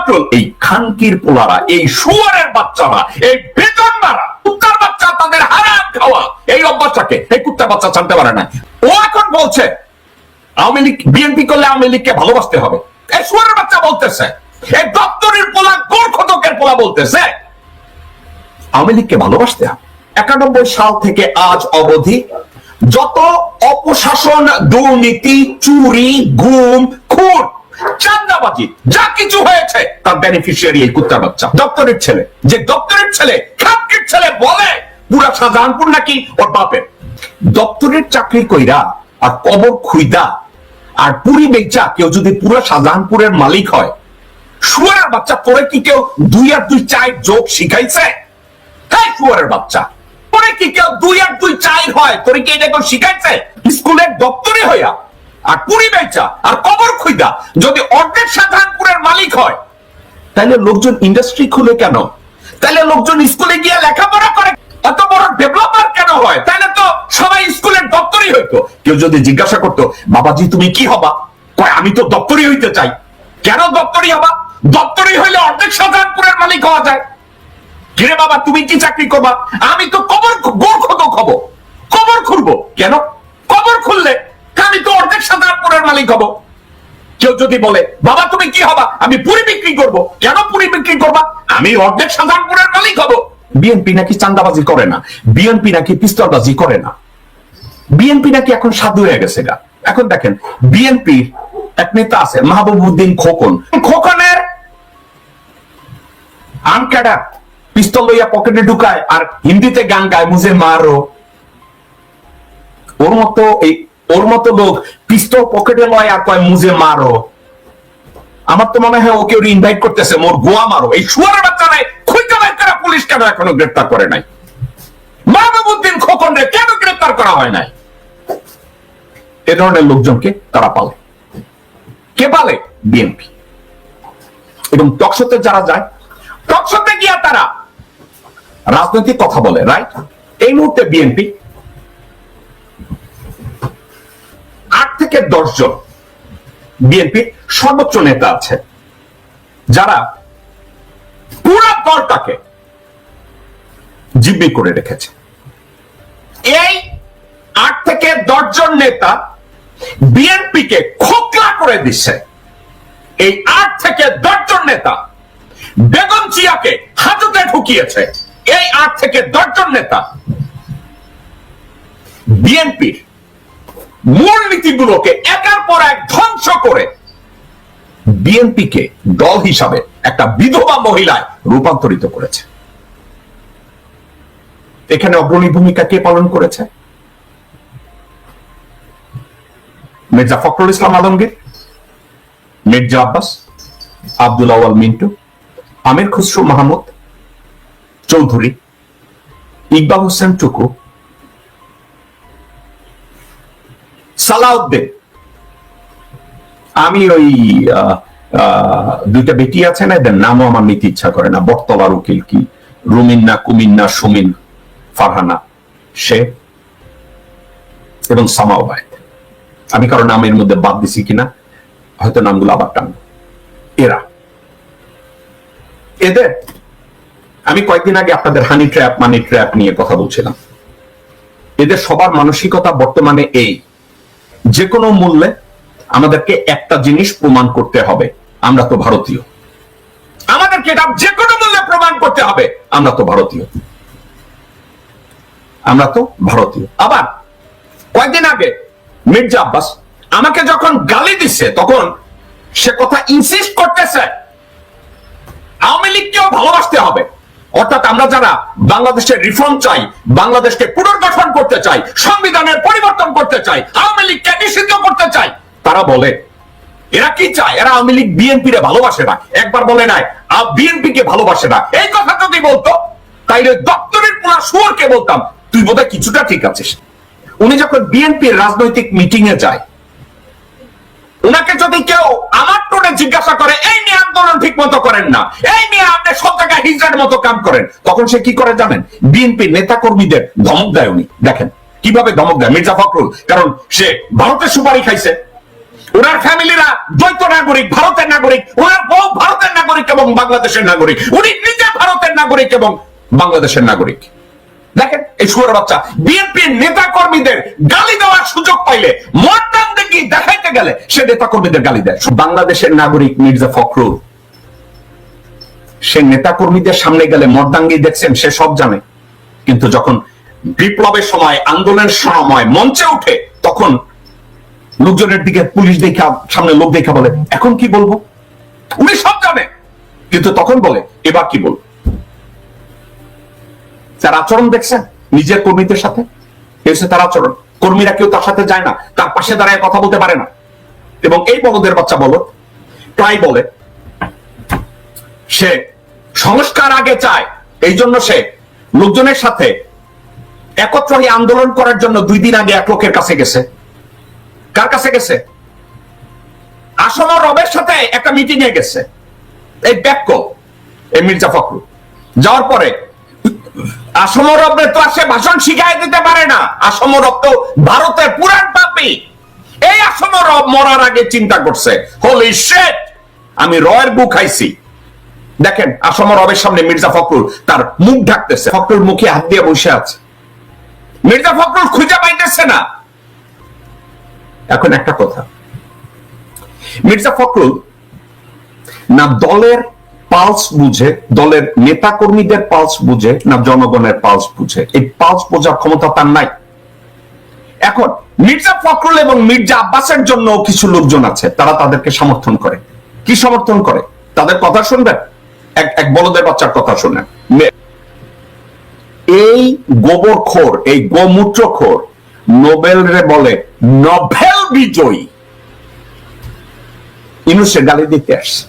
ফখরুল, এই খানকির পোলারা, এই শুয়ারের বাচ্চারা, এই বেজন্মারা, কুত্তার বাচ্চা তাদের হারাম খাওয়া এই অভ্যাসটাকে এই কুত্তার বাচ্চা জানতে পারে না। ও এখন বলছে আওয়ামী লীগ বিএনপি করলে আওয়ামী লীগকে ভালোবাসতে হবে। এই শুয়ারের বাচ্চা বলতেছে, এই দপ্তরের পোলা, গোরখতকের পোলা বলতেছে আওয়ামী লীগকে ভালোবাসতে হবে। 91 সাল থেকে আজ অবধি যত অপশাসন, দুর্নীতি, চুরি, গুম, খুন, চাঁদাবাজি যা কিছু হয়েছে তার বেনিফিশিয়ারি এই কুত্তার বাচ্চা, দপ্তরের ছেলে। যে দপ্তরের ছেলে, খানকির ছেলে বলে পুরা শাহজাহানপুর নাকি ওর বাপের। দপ্তরের চাকরি কইরা আর কবর খুইদা আর পুরি বেচা কেউ যদি পুরা শাহজাহানপুরের মালিক হয়, শুয়ারের বাচ্চা তোরে কি কেউ 2 আর 2 4 যোগ শিখাইছে? হ্যাঁ, শুয়ারের বাচ্চা তোরে কি কেউ 2 আর 2 4 হয় তোরে কি এটা কেউ শিখাইছে? স্কুলের দপ্তরে হইয়া আর পুরি বেচা আর কবর খুইদা যদি অর্ধেক শাহজাহানপুরের মালিক হয়, তাহলে লোকজন ইন্ডাস্ট্রি খুলে কেন? তাহলে লোকজন স্কুলে গিয়ে লেখাপড়া করে এত বড় ডেভেলপার কেন হয়? তাহলে তো সবাই স্কুলের দপ্তরই হইতো। কেউ যদি জিজ্ঞাসা করতো বাবাজি তুমি কি হবা, কয় আমি তো দপ্তরই হইতে চাই। কেন দপ্তরই হবা? দপ্তরই হইলে অর্ধেক শাহজাহানপুরের মালিক হওয়া যায়। কিরে বাবা তুমি কি চাকরি করবা? আমি তো কবর গোরখতক হব, কবর খুলবো। কেন? কবর খুললে আমি তো অর্ধেক শাহজাহানপুরের মালিক হব। কেউ যদি বলে বাবা তুমি কি হবা? আমি পুরি বিক্রি করব। কেন পুরি বিক্রি করবা? আমি অর্ধেক শাহজাহানপুরের মালিক হব। বিএনপি নাকি চাঁদাবাজি করে না, বিএনপি নাকি পিস্তলবাজি করে না, বিএনপি নাকি এখন সাধু হয়ে গেছে গা। এখন দেখেন বিএনপির এক নেতা আছে মাহবুবউদ্দিন খোকন, খোকনের আনকাটা পিস্তল লইয়া পকেটে ঢুকায় আর হিন্দিতে গান গায় মুঝে মারো। ওর মতো লোক পিস্তল পকেটে লয় আর কয় মুঝে মারো। আমার তো মনে হয় ওকে ওর ইনভাইট করতেছে মোর গোয়া মারো। এই শুয়ারের বাচ্চারে খুঁজে বের করা পুলিশ কেন এখনো গ্রেফতার করে নাই? মাহবুবউদ্দিন খোকনরে কেন গ্রেফতার করা হয় নাই? এ ধরনের লোকজনকে তারা পালে। কে পালে? বিএনপি। এবং টকশোতে যারা যায়, টকশোতে গিয়া তারা রাজনৈতিক কথা বলে, রাইট? এই মুহূর্তে বিএনপি 8 থেকে 10 জন বিএনপির সর্বোচ্চ নেতা আছে যারা পুরো দলটাকে জিম্মি করে রেখেছে। এই 8 থেকে 10 জন নেতা বিএনপিকে খোকলা করে দিচ্ছে। এই 8 থেকে 10 জন নেতা বেগম জিয়াকে হাজতে ঢুকিয়েছে। এই 8 থেকে 10 জন নেতা বিএনপির মূল নীতিগুলোকে একের পর এক ধ্বংস করে বিএনপিকে দল হিসাবে একটা বিধবা মহিলায় রূপান্তরিত করেছে। এখানে অগ্রণী ভূমিকা কে পালন করেছে? মির্জা ফখরুল ইসলাম আলমগীর, মির্জা আব্বাস, আব্দুল আওয়াল মিন্টু, আমির খুসরু মাহমুদ চৌধুরী, ইকবাল হোসেন টুকু, সালাউদ্দিন। আমি ওই 2টা বেটি আছে না, এদের নামও আমার নিতে ইচ্ছা করে না। বটতলার উকিল কি রুমিন্না, কুমিন্না, সুমিন, ফারহানা, সে এবং সামাওবায়দ। আমি কারো নামের মধ্যে বাদ দিছি কিনা হয়তো নামগুলো আবার টানবো। এদের আমি কয়েকদিন আগে আপনাদের হানি ট্র্যাপ নিয়ে কথা বলছিলাম। এদের সবার মানসিকতা বর্তমানে এই, যে কোনো মূল্যে আমাদেরকে একটা জিনিস প্রমাণ করতে হবে, আমরা তো ভারতীয়। আমাদেরকে এটা যে কোনো মূল্যে প্রমাণ করতে হবে, আমরা তো ভারতীয়, আমরা তো ভারতীয়। আবার কয়েকদিন আগে মির্জা আব্বাস আমাকে যখন গালি দিচ্ছে তখন সে কথা ইনসিস্ট করতেছে আওয়ামী লীগকেও ভালোবাসতে হবে। অর্থাৎ আমরা যারা বাংলাদেশের রিফর্ম চাই, বাংলাদেশকে পুনর্গঠন করতে চাই, সংবিধানের পরিবর্তন করতে চাই, আওয়ামী লীগকে নিষিদ্ধ করতে চাই, তারা বলে এরা কি চায়? এরা আওয়ামী লীগ বিএনপি রে ভালোবাসে না। একবার বলে নাই বিএনপি কে ভালোবাসে না। এই কথা যদি বলতো তাইলে দপ্তরের পুরা শুয়োরকে বলতাম তুই বোধহয় কিছুটা ঠিক আছিস। উনি যখন বিএনপির রাজনৈতিক মিটিং এ যায়, উনাকে যদি কেউ আমার টোনে জিজ্ঞাসা করে এই নিয়ে আন্দোলন ঠিক মতো করেন না, এই নিয়ে আপনি সব জায়গায় হিজড়ার মতো কাম করেন, তখন সে কি করে জানেন? বিএনপির নেতা কর্মীদের ধমক দেয়। উনি দেখেন কিভাবে ধমক দেয় মির্জা ফখরুল, কারণ সে ভারতের সুপারি খাইছে, ওনার ফ্যামিলিরা দ্বৈত নাগরিক, ভারতের নাগরিক, ওনার বউ ভারতের নাগরিক এবং এবং বাংলাদেশের নাগরিক, উনি নিজে ভারতের নাগরিক এবং বাংলাদেশের নাগরিক। দেখেন এই শুয়োর বাচ্চা বিএনপির নেতা কর্মীদের গালি দেওয়ার সুযোগ পাইলে মর্দান দেখি দেখাইতে গেলে সে নেতা কর্মীদের গালি দেয়। বাংলাদেশের নাগরিক মির্জা ফখরুল, সে নেতা কর্মীদের সামনে গেলে মর্দাঙ্গি দেখছেন, সে সব জানে। কিন্তু যখন বিপ্লবের সময়, আন্দোলনের সময় মঞ্চে উঠে, তখন লোকজনের দিকে পুলিশ দেখা, সামনে লোক দেখা বলে এখন কি বলবো, উনি সব জানে। কিন্তু তখন বলে এবার কি বলবো। তার আচরণ দেখছেন নিজের কর্মীদের সাথে, তার আচরণ। কর্মীরা কেউ তার সাথে যায় না, তার পাশে দাঁড়ায় কথা বলতে পারে না। এবং এই বলদের বাচ্চা বলো প্রায় বলে সে সংস্কার আগে চায়, এই জন্য সে লোকজনের সাথে একত্র হয়ে আন্দোলন করার জন্য 2 দিন আগে এক লোকের কাছে গেছে। কার কাছে গেছে? আসম রবের সাথে একটা মিটিং এ গেছে এই ব্যাক্য এই মির্জা ফখরুল। যাওয়ার পরে আসম রবের তো আসে ভাষণ শিখাই দিতে পারে না। আসম রব তো ভারতের পুরান পাপী। এই আসম রব মরার আগে চিন্তা করছে, হোলি শিট, আমি রয়ের বুক খাইছি। দেখেন আসম রবের সামনে মির্জা ফখরুল তার মুখ ঢাকতেছে, ফখরুল মুখে হাত দিয়ে বসে আছে, মির্জা ফখরুল খুঁজে পাইতেছে না। এখন একটা কথা, মির্জা ফখরুল না দলের পালস বুঝে, দলের নেতা কর্মীদের পালস বুঝে, না জনগণের পালস বুঝে। এই পালস বোঝার ক্ষমতা তার নাই। এখন মির্জা ফখরুল এবং মির্জা আব্বাসের জন্য কিছু লোকজন আছে, তারা তাদেরকে সমর্থন করে। কি সমর্থন করে? তাদের কথা শুনবেন, এক বলদের বাচ্চার কথা শুনেন। এই গোবরখোর, এই গোমূত্রখোর নোবেল রে বলে নোবেল বিজয়ী, ইউনূসের গালি দিতে আসছে।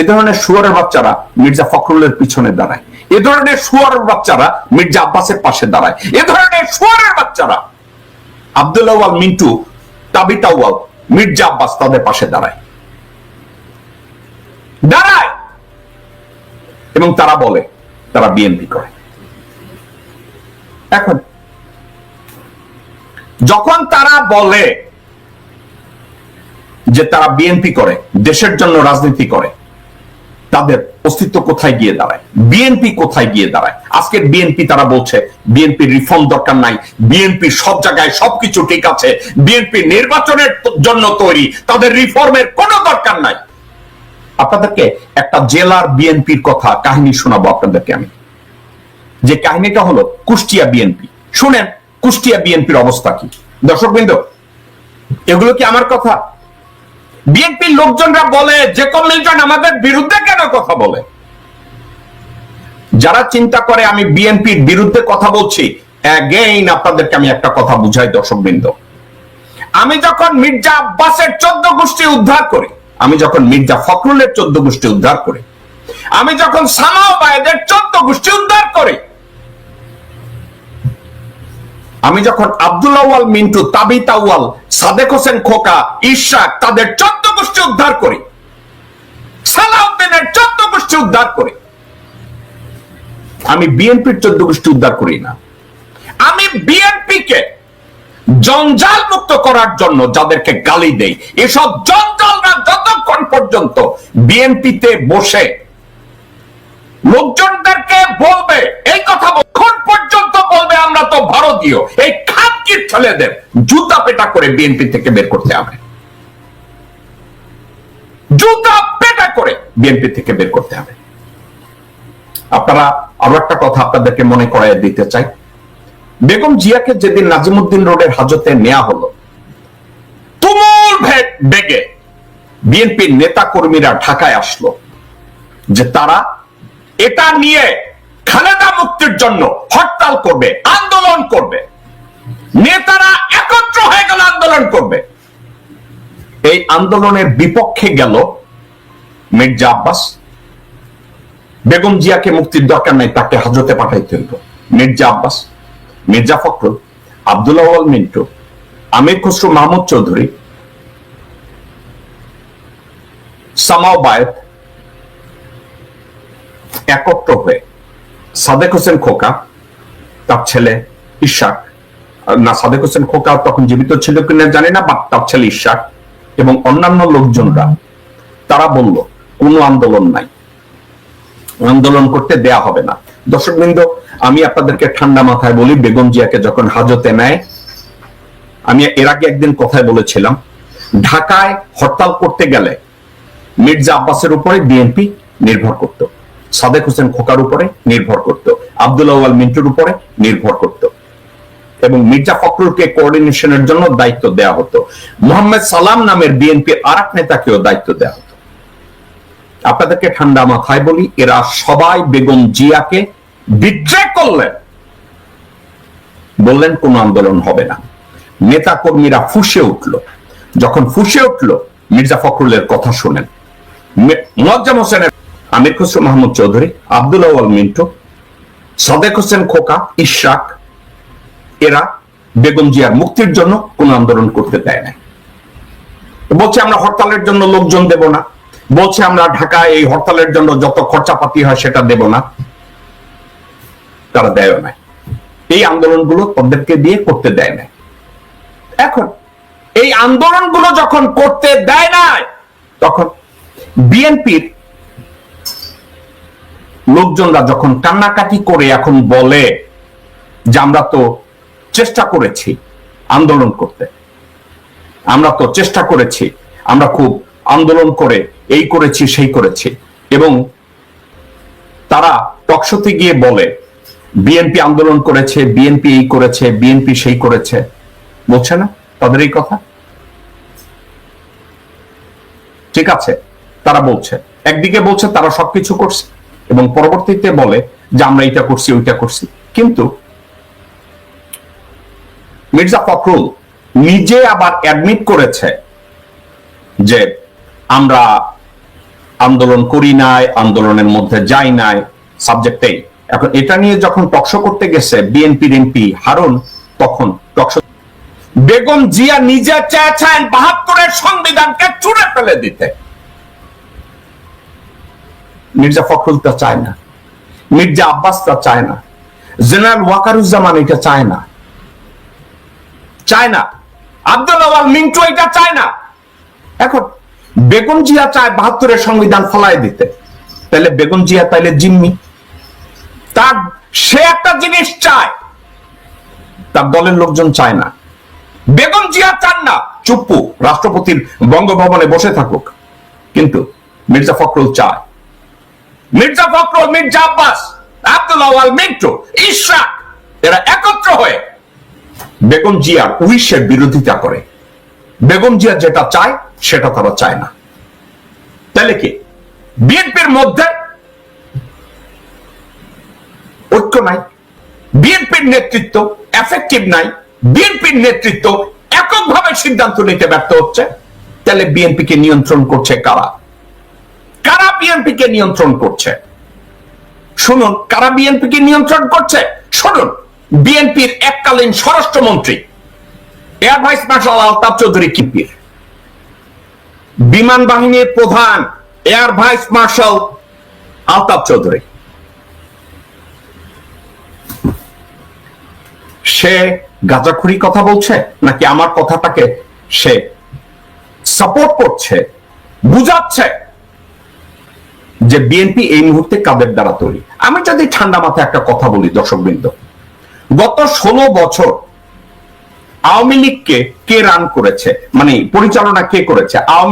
এ ধরনের শুয়োরের বাচ্চারা মির্জা ফখরুলের পিছনে দাঁড়ায়, এ ধরনের শুয়োরের বাচ্চারা মির্জা আব্বাসের পাশে দাঁড়ায়, এ ধরনের শুয়োরের বাচ্চারা আব্দুল আউয়াল মিন্টু, তাবিত আউয়াল, মির্জা আব্বাস তাদের পাশে দাঁড়ায় এবং তারা বলে তারা বিএনপি করে। এখন যখন তারা বলে যে তারা বিএনপি করে, দেশের জন্য রাজনীতি করে, তাদের অস্তিত্ব কোথায় গিয়ে দাঁড়ায়? বিএনপি কোথায় গিয়ে দাঁড়ায়? আজকের বিএনপি তারা বলছে বিএনপির রিফর্ম দরকার নাই, বিএনপি সব জায়গায় সবকিছু ঠিক আছে, বিএনপি নির্বাচনের জন্য তৈরি, তাদের রিফর্মের কোনো দরকার নাই। আপনাদেরকে একটা জেলার বিএনপির কথা কাহিনী শোনাবো আপনাদেরকে আমি। যে কাহিনীটা হলো কুষ্টিয়া বিএনপি। শুনেন কুষ্টিয়া বিএনপির অবস্থা কি। দর্শকবৃন্দ, এগুলো কি আমার কথা? বিএনপির লোকজনরা বলে যে মিল্টন আমাদের বিরুদ্ধে কেন কথা বলে? যারা চিন্তা করে আমি বিএনপির বিরুদ্ধে কথা বলছি, অ্যাগেইন আপনাদেরকে আমি একটা কথা বুঝাই দর্শকবৃন্দ। আমি যখন মির্জা আব্বাসের 14 গোষ্ঠী উদ্ধার করি, আমি যখন মির্জা ফখরুলের 14 গোষ্ঠী উদ্ধার করি, আমি যখন সামাও বায়েদের 14 গোষ্ঠী উদ্ধার করি, আমি যখন আব্দুল আউয়াল মিন্টু, তাবিত আউয়াল, সাদেক হোসেন খোকা, ইশাক তাদের 14 গোষ্ঠী উদ্ধার করি, সালাউদ্দিনের 14 গোষ্ঠী উদ্ধার করি, আমি বিএনপির 14 গোষ্ঠী উদ্ধার করি না। আমি বিএনপিকে জঞ্জাল মুক্ত করার জন্য যাদেরকে গালি দেই, এসব জঞ্জালরা যতক্ষণ পর্যন্ত বিএনপিতে বসে লোকজনদেরকে বলবে এই কথা, তখন পর্যন্ত বলবে আমরা তো ভারতীয়, এই খানকির ছেলেদের জুতা পেটা করে বিএনপি থেকে বের করতে হবে, জুতা পেটা করে বিএনপি থেকে বের করতে হবে। আপনারা আরো একটা কথা আপনাদেরকে মনে করাইয়া দিতে চাই। বেগম জিয়াকে যেদিন নাজিমুদ্দিন রোডের হাজতে নেওয়া হলো, তুমুল বেগে বিএনপির নেতা কর্মীরা ঢাকায় আসলো যে তারা এটা নিয়ে খালেদা মুক্তির জন্য হরতাল করবে, আন্দোলন করবে। নেতারা একত্র হয়ে গেল, আন্দোলন করবে। এই আন্দোলনের বিপক্ষে গেল মির্জা আব্বাস। বেগম জিয়াকে মুক্তির দরকার নাই, তাকে হাজতে পাঠাইতে হইল। মির্জা আব্বাস, মির্জা ফখরুল, আব্দুল আউয়াল মিন্টু, আমির খসরু মাহমুদ চৌধুরী, সামাও বায়েত একত্র হয়ে সাদেক হোসেন খোকা, তার ছেলে ইশাক, না সাদেক হোসেন খোকা তখন জীবিত ছিল কিনা জানি না, বা তার ছেলে ইশাক এবং অন্যান্য লোকজনরা তারা বলল কোনো আন্দোলন নাই, আন্দোলন করতে দেয়া হবে না। দর্শকবৃন্দ, আমি আপনাদেরকে ঠান্ডা মাথায় বলি, বেগম জিয়াকে যখন হাজতে নেয়, আমি এর আগে একদিন কথায় বলেছিলাম, ঢাকায় হরতাল করতে গেলে মির্জা আব্বাসের উপরে বিএনপি নির্ভর করত, সাদেক হোসেন খোকার উপরে নির্ভর করত, আব্দুল্লাহ আল মিন্টুর উপরে নির্ভর করত, এবং মির্জা ফখরুলকে কোঅর্ডিনেশনের জন্য দায়িত্ব দেওয়া হতো। মোহাম্মদ সালাম নামের বিএনপির আর এক নেতাকেও দায়িত্ব দেওয়া হতো। আপনাদেরকে ঠান্ডা মাথায় বলি, এরা সবাই বেগম জিয়াকে বিট্রে করলেন, বললেন কোন আন্দোলন হবে না। নেতা কর্মীরা ফুঁসে উঠল, যখন ফুঁসে উঠল মির্জা ফখরুলের কথা শুনেন, মোয়াজ্জেম হোসেনের, আমির খসরু মাহমুদ চৌধুরী, আব্দুল্লাহ আল মিন্টু, সাদেক হোসেন খোকা, ইশরাক, এরা বেগম জিয়ার মুক্তির জন্য কোন আন্দোলন করতে দেয় না। বলছে আমরা হরতালের জন্য লোকজন দেব না, বলছে আমরা ঢাকায় এই হরতালের জন্য যত খরচাপাতি হয় সেটা দেব না, তারা দেয় না। এই আন্দোলনগুলো তাদেরকে দিয়ে করতে দেয় না। এখন এই আন্দোলনগুলো যখন করতে দেয় না, তখন বিএনপির লোকজনরা যখন কান্নাকাটি করে এখন বলে যে আমরা তো চেষ্টা করেছি আন্দোলন করতে, আমরা তো চেষ্টা করেছি, আমরা খুব আন্দোলন করে এই করেছি সেই করেছি, এবং তারা টকশোতে গিয়ে বলে বিএনপি আন্দোলন করেছে, বিএনপি এই করেছে, বিএনপি সেই করেছে, বলছে না তাদের এই কথা? ঠিক আছে, তারা বলছে, একদিকে বলছে তারা সবকিছু করছে এবং পরবর্তীতে বলে যে আমরা এটা করছি ওইটা করছি। কিন্তু মির্জা ফখরুল নিজে আবার অ্যাডমিট করেছে যে আমরা আন্দোলন করি নাই, আন্দোলনের মধ্যে যাই নাই, সাবজেক্টেই। এখন এটা নিয়ে যখন টকশো করতে গেছে বিএনপির এমপি হারুন, তখন টকশো বেগম জিয়া নিজে চেয়েছেন ৭২-এর সংবিধানকে ছুঁড়ে ফেলে দিতে। মির্জা ফখরুল তা চায় না, মির্জা আব্বাস তা চায় না, জেনারেল ওয়াকারুজ্জামান এটা চায় না, চায় না, আব্দুল্লাহ আল মিন্টু এটা চায় না। এখন বেগম জিয়া চায় ৭২-এর সংবিধান ফলায় দিতে, তাহলে বেগম জিয়া তাইলে জিম্মি, তার সে একটা জিনিস চায়, তার দলের লোকজন চায় না। বেগম জিয়া চান না চুপ্পু রাষ্ট্রপতির বঙ্গভবনে বসে থাকুক, কিন্তু মির্জা ফখরুল চায়। মির্জা ফখরুল, মির্জা আব্বাস, আব্দুল্লাহ আল মিন্টু, ইশরাক, এরা একত্র হয়ে বেগম জিয়ার উইশের বিরোধিতা করে। বেগম জিয়া যেটা চায় সেটা তারা চায় না। তাহলে কি বিএনপির মধ্যে ঐক্য নাই? বিএনপির নেতৃত্ব এফেক্টিভ নাই? বিএনপির নেতৃত্ব এককভাবে সিদ্ধান্ত নিতে ব্যর্থ হচ্ছে? তাহলে বিএনপিকে নিয়ন্ত্রণ করছে কারা? কারা বিএনপিকে নিয়ন্ত্রণ করছে? শুনুন, কারা বিএনপিকে নিয়ন্ত্রণ করছে শুনুন। বিএনপির এককালীন স্বরাষ্ট্রমন্ত্রী air vice marshal Altaf Chowdhury কিপির, বিমান বাহিনীর প্রধান air vice marshal Altaf Chowdhury, সে গাঁজাখুরি কথা বলছে নাকি আমার কথাটাকে সে সাপোর্ট করছে, বুঝাচ্ছে যে বিএনপি এই মুহূর্তে কাদের দ্বারা তৈরি? আমি যদি ঠান্ডা মাথায় একটা কথা বলি দর্শকবৃন্দ, গত 16 বছর আওয়ামী লীগকে কে রান করেছে, মানে পরিচালনা কে করেছে? আওয়ামী